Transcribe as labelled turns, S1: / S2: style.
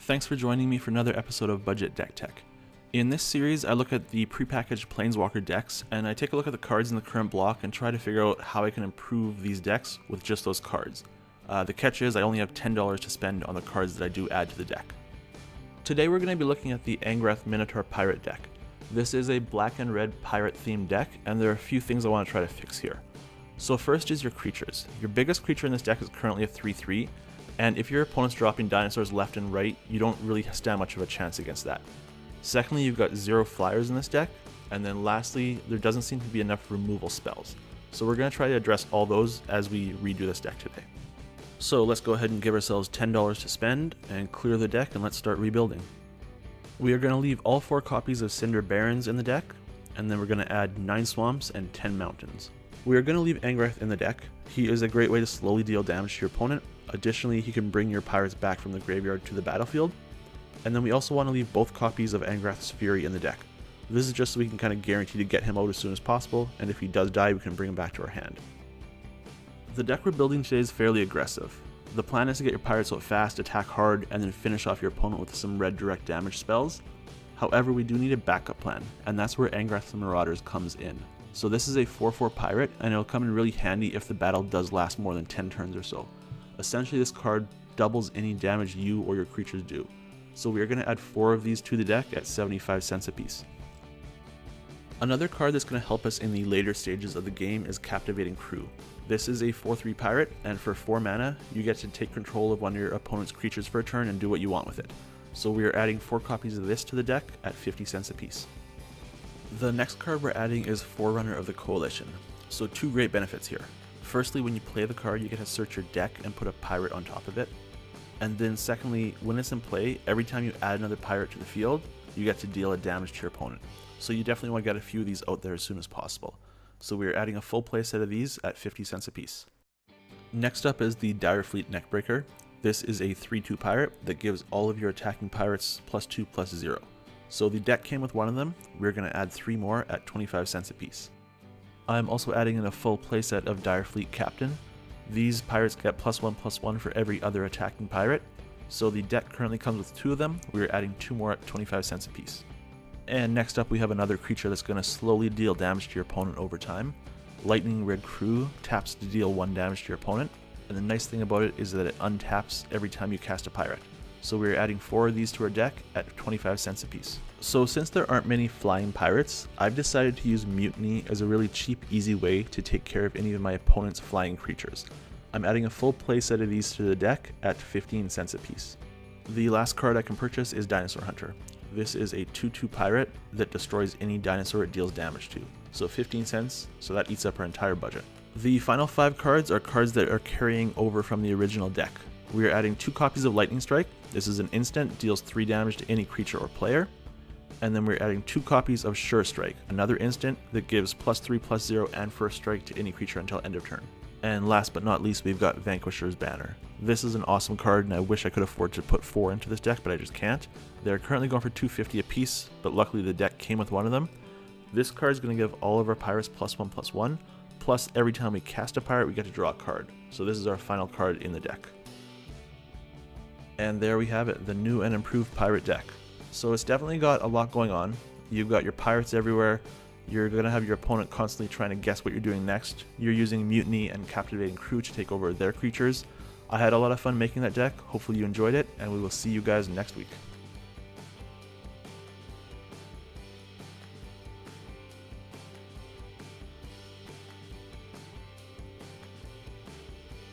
S1: Thanks for joining me for another episode of Budget Deck Tech. In this series, I look at the prepackaged planeswalker decks, and I take a look at the cards in the current block and try to figure out how I can improve these decks with just those cards. The catch is I only have $10 to spend on the cards that I do add to the deck. Today we're going to be looking at the Angrath Minotaur pirate deck. This is a black and red pirate themed deck, and there are a few things I want to try to fix here. So first is your creatures. Your biggest creature in this deck is currently a 3/3, and if your opponent's dropping dinosaurs left and right, you don't really stand much of a chance against that. Secondly, you've got 0 flyers in this deck, and then lastly, there doesn't seem to be enough removal spells. So we're going to try to address all those as we redo this deck today. So let's go ahead and give ourselves $10 to spend and clear the deck, and let's start rebuilding. We are going to leave all 4 copies of Cinder Barrens in the deck, and then we're going to add 9 swamps and 10 mountains. We are going to leave Angrath in the deck. He is a great way to slowly deal damage to your opponent. Additionally, he can bring your pirates back from the graveyard to the battlefield. And then we also want to leave both copies of Angrath's Fury in the deck. This is just so we can kind of guarantee to get him out as soon as possible, and if he does die, we can bring him back to our hand. The deck we're building today is fairly aggressive. The plan is to get your pirates out fast, attack hard, and then finish off your opponent with some red direct damage spells. However, we do need a backup plan, and that's where Angrath Marauders comes in. So this is a 4/4 pirate, and it'll come in really handy if the battle does last more than 10 turns or so. Essentially, this card doubles any damage you or your creatures do. So we are going to add 4 of these to the deck at 75 cents a piece. Another card that's going to help us in the later stages of the game is Captivating Crew. This is a 4/3 pirate, and for 4 mana, you get to take control of one of your opponent's creatures for a turn and do what you want with it. So we are adding 4 copies of this to the deck at 50 cents a piece. The next card we're adding is Forerunner of the Coalition. So 2 great benefits here. Firstly, when you play the card, you get to search your deck and put a pirate on top of it. And then secondly, when it's in play, every time you add another pirate to the field, you get to deal a damage to your opponent. So you definitely want to get a few of these out there as soon as possible. So we are adding a full play set of these at 50 cents a piece. Next up is the Direfleet Neckbreaker. This is a 3/2 pirate that gives all of your attacking pirates +2/+0. So the deck came with 1 of them, we're going to add 3 more at 25 cents a piece. I'm also adding in a full playset of Direfleet Captain. These pirates get +1/+1 for every other attacking pirate, so the deck currently comes with 2 of them, we're adding 2 more at 25 cents a piece. And next up we have another creature that's going to slowly deal damage to your opponent over time. Lightning Red Crew taps to deal 1 damage to your opponent, and the nice thing about it is that it untaps every time you cast a pirate. So we're adding 4 of these to our deck at 25 cents a piece. So since there aren't many flying pirates, I've decided to use Mutiny as a really cheap, easy way to take care of any of my opponent's flying creatures. I'm adding a full play set of these to the deck at 15 cents a piece. The last card I can purchase is Dinosaur Hunter. This is a 2/2 pirate that destroys any dinosaur it deals damage to. So 15 cents, so that eats up our entire budget. The final 5 cards are cards that are carrying over from the original deck. We are adding 2 copies of Lightning Strike. This is an instant, deals 3 damage to any creature or player. And then we're adding 2 copies of Sure Strike, another instant that gives +3/+0 and first strike to any creature until end of turn. And last but not least, we've got Vanquisher's Banner. This is an awesome card, and I wish I could afford to put 4 into this deck, but I just can't. They're currently going for $2.50 a piece, but luckily the deck came with 1 of them. This card is going to give all of our pirates +1/+1, plus every time we cast a pirate we get to draw a card. So this is our final card in the deck. And there we have it, the new and improved pirate deck. So it's definitely got a lot going on. You've got your pirates everywhere. You're going to have your opponent constantly trying to guess what you're doing next. You're using Mutiny and Captivating Crew to take over their creatures. I had a lot of fun making that deck. Hopefully you enjoyed it, and we will see you guys next week.